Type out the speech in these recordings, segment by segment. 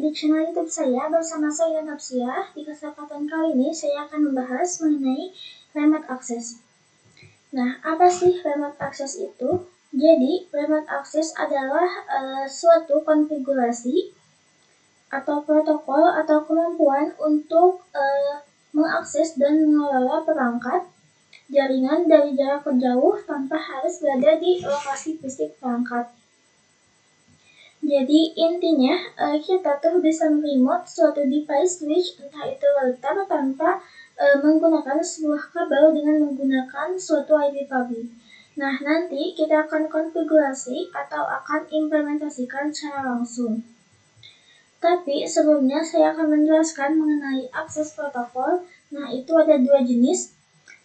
di channel YouTube saya bersama saya Nafsia. Di kesempatan kali ini saya akan membahas mengenai remote access. Nah, apa sih remote access itu? Jadi, remote access adalah suatu konfigurasi atau protokol atau kemampuan untuk mengakses dan mengelola perangkat jaringan dari jarak jauh tanpa harus berada di lokasi fisik perangkat. Jadi intinya kita tuh bisa meremote suatu device switch, entah itu router, tanpa menggunakan sebuah kabel dengan menggunakan suatu IP public. Nah, nanti kita akan konfigurasi atau akan implementasikan secara langsung. Tapi sebelumnya saya akan menjelaskan mengenai akses protokol. Nah, itu ada dua jenis.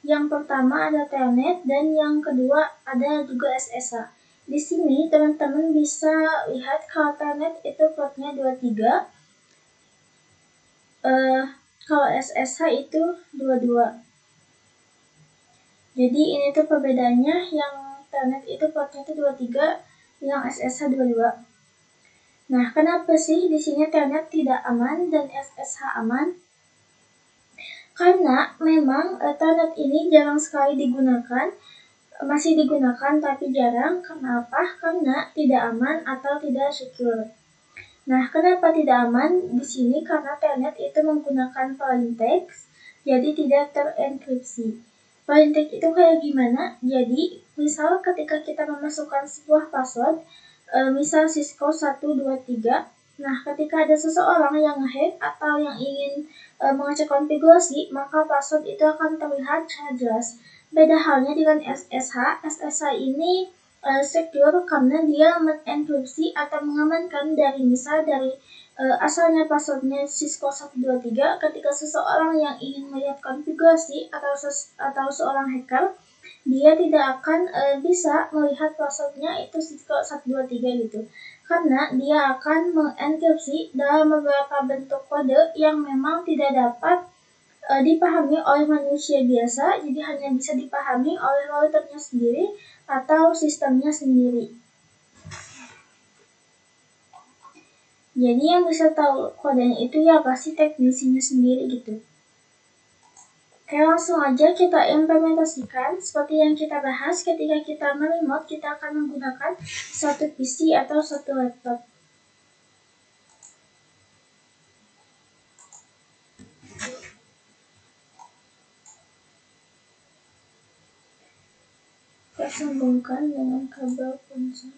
Yang pertama ada Telnet dan yang kedua ada juga SSH. Di sini teman-teman bisa lihat kalau Telnet itu portnya 23, kalau SSH itu 22. Jadi ini tuh perbedaannya, yang Telnet itu portnya itu 23, yang SSH 22. Nah, kenapa sih di sini Telnet tidak aman dan SSH aman? Karena memang Telnet ini jarang sekali digunakan. Masih digunakan tapi jarang. Kenapa? Karena tidak aman atau tidak secure. Nah, kenapa tidak aman? Di sini karena Telnet itu menggunakan plain text, jadi tidak terenkripsi. Plain text itu kayak gimana? Jadi, misal ketika kita memasukkan sebuah password, misal Cisco 123, nah ketika ada seseorang yang ngehack atau yang ingin mengecek konfigurasi, maka password itu akan terlihat secara jelas. Beda halnya dengan SSH. SSH ini secure karena dia mengenkripsi atau mengamankan dari asalnya passwordnya Cisco 123. Ketika seseorang yang ingin melihat konfigurasi atau seorang hacker, dia tidak akan bisa melihat passwordnya itu Cisco 123 gitu, karena dia akan mengenkripsi dalam beberapa bentuk kode yang memang tidak dapat dipahami oleh manusia biasa, jadi hanya bisa dipahami oleh routernya sendiri atau sistemnya sendiri. Jadi yang bisa tahu kodenya itu ya pasti teknisinya sendiri gitu. Oke, langsung aja kita implementasikan. Seperti yang kita bahas, ketika kita meremote, kita akan menggunakan satu PC atau satu laptop. Kita sambungkan dengan kabel ponsel.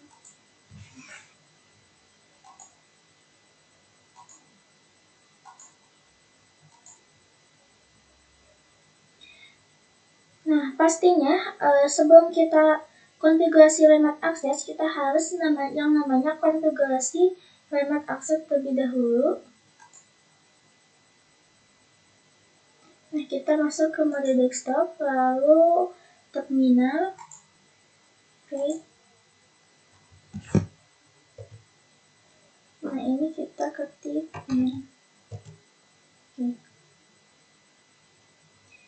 Nah, pastinya sebelum kita konfigurasi remote access, kita harus yang namanya konfigurasi remote access terlebih dahulu. Nah, kita masuk ke mode desktop, lalu terminal. Oke. Nah, ini kita ketik. Oke.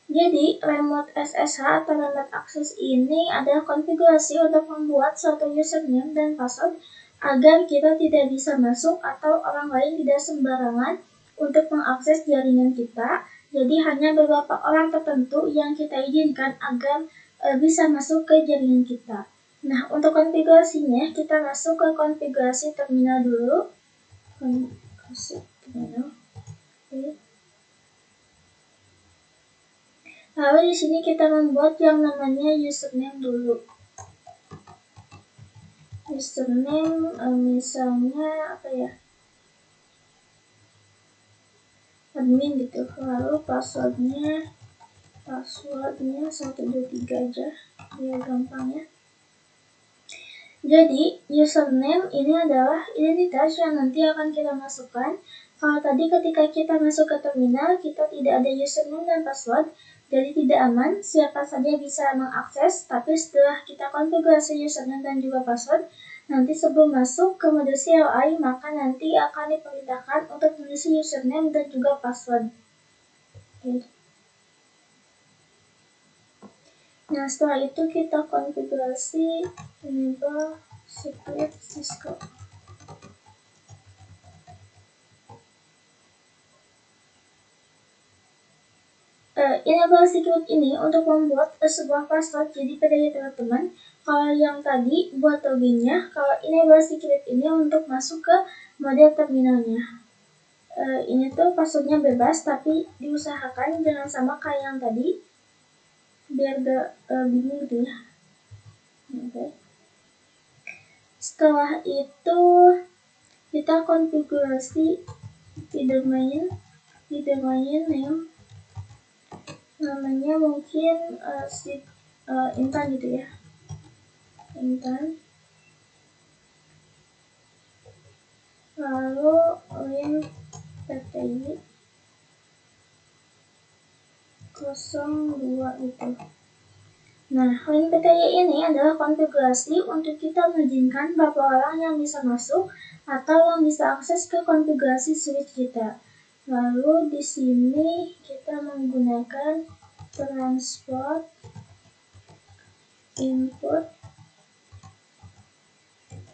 Jadi, remote SSH atau remote access ini adalah konfigurasi untuk membuat suatu username dan password agar kita tidak bisa masuk atau orang lain tidak sembarangan untuk mengakses jaringan kita. Jadi hanya beberapa orang tertentu yang kita izinkan agar bisa masuk ke jaringan kita. Nah, untuk konfigurasinya kita masuk ke konfigurasi terminal dulu. Konfigurasi terminal. Oke. Lalu di sini kita membuat yang namanya username dulu. Username misalnya apa ya? Admin gitu. Lalu passwordnya 123 aja, biar gampang ya. Jadi username ini adalah identitas yang nanti akan kita masukkan. Kalau tadi ketika kita masuk ke terminal, kita tidak ada username dan password, jadi tidak aman, siapa saja bisa mengakses. Tapi setelah kita konfigurasi username dan juga password, nanti sebelum masuk ke mode CLI, maka nanti akan diperintahkan untuk mengisi username dan juga password. Oke. Nah, setelah itu kita konfigurasi enable secret Cisco. Enable secret ini untuk membuat sebuah password. Jadi pada ya teman-teman, kalau yang tadi buat loginnya, kalau enable secret ini untuk masuk ke mode terminalnya. Ini tuh passwordnya bebas, tapi diusahakan jangan sama kayak yang tadi, biar gak bingung gitu ya. Oke. Setelah itu kita konfigurasi di domain name, namanya mungkin Intan gitu ya, Intan. Lalu link PTY 02 gitu. Nah, link PTY ini adalah konfigurasi untuk kita mengizinkan berapa orang yang bisa masuk atau yang bisa akses ke konfigurasi switch kita. Lalu di sini kita menggunakan transport input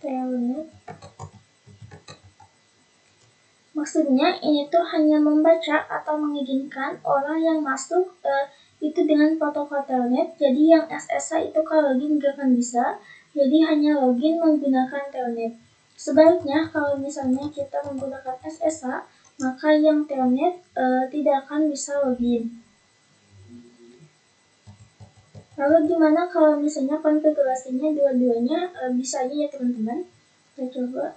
telnet. Maksudnya ini tuh hanya membaca atau mengizinkan orang yang masuk itu dengan protokol telnet. Jadi yang SSH itu kalau login gak akan bisa. Jadi hanya login menggunakan telnet. Sebaliknya kalau misalnya kita menggunakan SSH, maka yang telnet tidak akan bisa login. Lalu gimana kalau misalnya konfigurasinya dua-duanya bisa aja ya teman-teman. Kita coba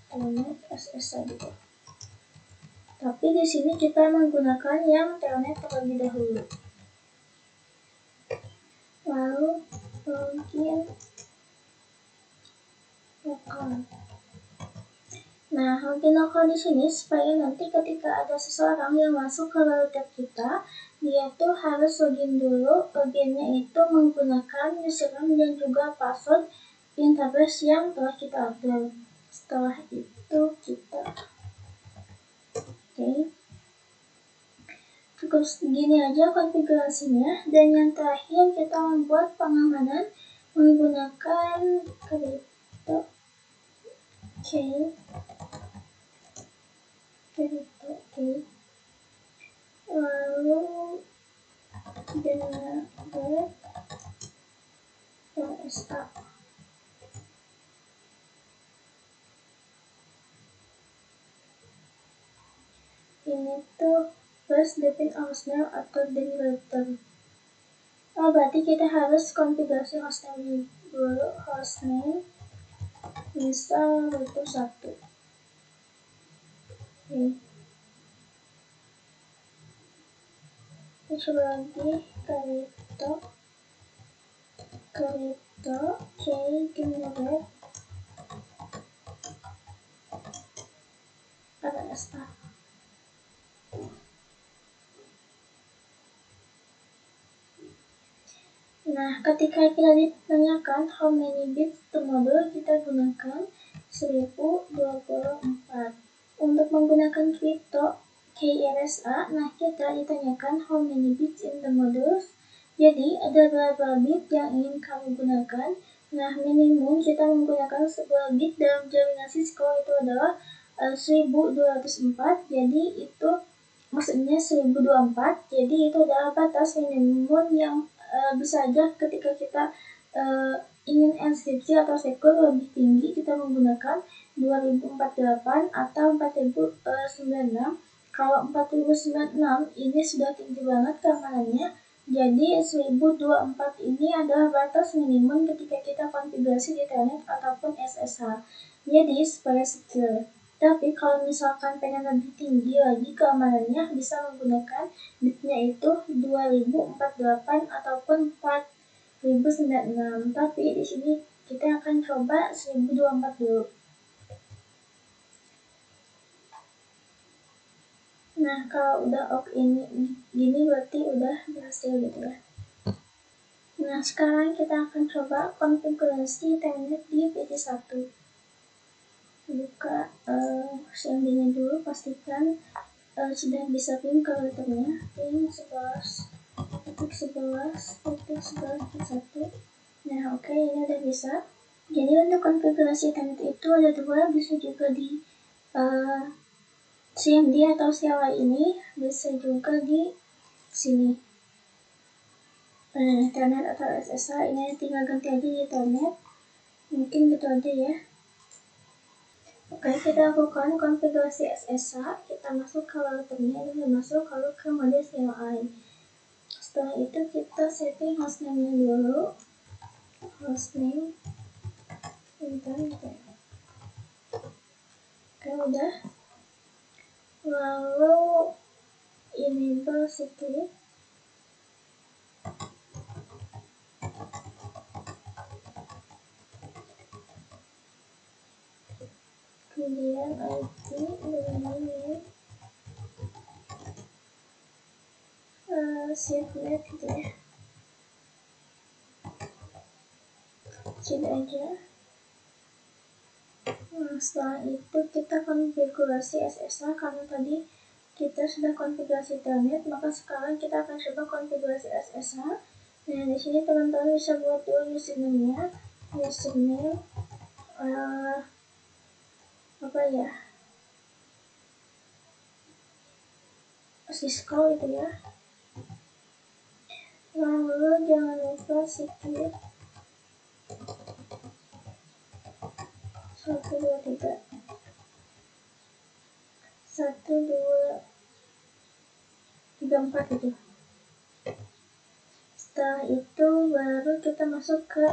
telnet SSH gitu. Tapi di sini kita menggunakan yang telnet terlebih dahulu. Lalu login lokal. Nah, login lokal di sini supaya nanti ketika ada seseorang yang masuk ke router kita, dia tuh harus login dulu. Loginnya itu menggunakan username dan juga password interface yang telah kita upload. Setelah itu kita cukup segini aja konfigurasinya. Dan yang terakhir kita membuat pengamanan menggunakan crypto key. Lalu dengan RSA. Ini tuh first define hostname atau derivator. Oh, berarti kita harus konfigurasi hostname dulu. Hostname misal itu 1. Coba lagi crypto key generate RSA. Nah, ketika kita ditanyakan how many bits to module, kita gunakan 1024. Untuk menggunakan crypto KRSA, nah kita ditanyakan how many bits in the modules. Jadi, ada berapa bit yang ingin kamu gunakan. Nah, minimum kita menggunakan sebuah bit dalam jaminan Cisco itu adalah 1204. Jadi, itu maksudnya 1024. Jadi, itu adalah batas minimum yang bisa aja ketika kita ingin enskripsi atau secure lebih tinggi, kita menggunakan 2048 atau 4096. Kalau 4096 ini sudah tinggi banget keamanannya. Jadi 1024 ini adalah batas minimum ketika kita konfigurasi di telnet ataupun SSH. Jadi supaya secure. Tapi kalau misalkan pengen lebih tinggi lagi keamanannya, bisa menggunakan bitnya itu 2048 ataupun 4096. Tapi di sini kita akan coba 1024 dulu. Nah, kalau udah ini gini berarti udah berhasil gitu ya. Nah, sekarang kita akan coba konfigurasi telnet di PT1. Buka CMD-nya dulu, pastikan sudah bisa pin ke routernya. Pin 11.11.11.1. Nah, oke, ini udah bisa. Jadi untuk konfigurasi telnet itu ada dua, bisa juga di CMD atau CLI ini, bisa juga di sini. Telnet atau SSH ini tinggal ganti aja di telnet. Mungkin gitu aja ya. Oke, kita lakukan konfigurasi SSH. Kita masuk ke routernya dan masuk lalu ke mode CLI. Setelah itu kita setting hostname-nya dulu. Hostname internet. Oke, udah. Lalu enable secret. Kemudian IP domain name SafeNet gitu ya. Cheat aja. Setelah itu kita konfigurasi SSH karena tadi kita sudah konfigurasi telnet, maka sekarang kita akan coba konfigurasi SSH. Nah, di sini teman-teman bisa buat dulu username-nya. Username apa ya? Cisco itu ya. Lalu jangan lupa secret 123 1234 gitu. Setelah itu baru kita masuk ke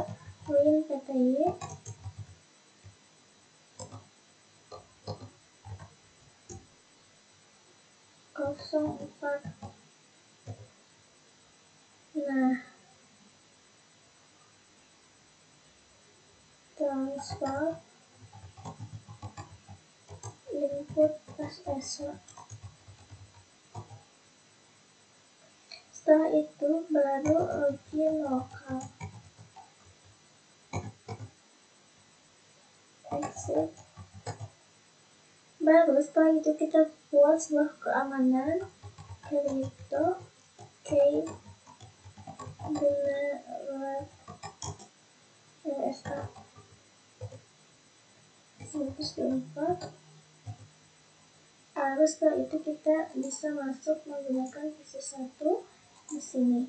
WinPTY. (04). Nah, transfer input SSH. Setelah itu baru login lokal. Exit. Baru setelah itu kita buat sebuah keamanan crypto key benar LSA 124. Lalu setelah itu kita bisa masuk menggunakan PC1 di sini.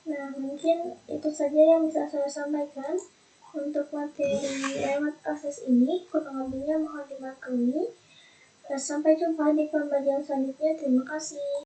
Nah, mungkin itu saja yang bisa saya sampaikan untuk materi lewat akses ini. Kurang lebihnya mohon dimaklumi. Sampai jumpa di pembelajaran selanjutnya. Terima kasih.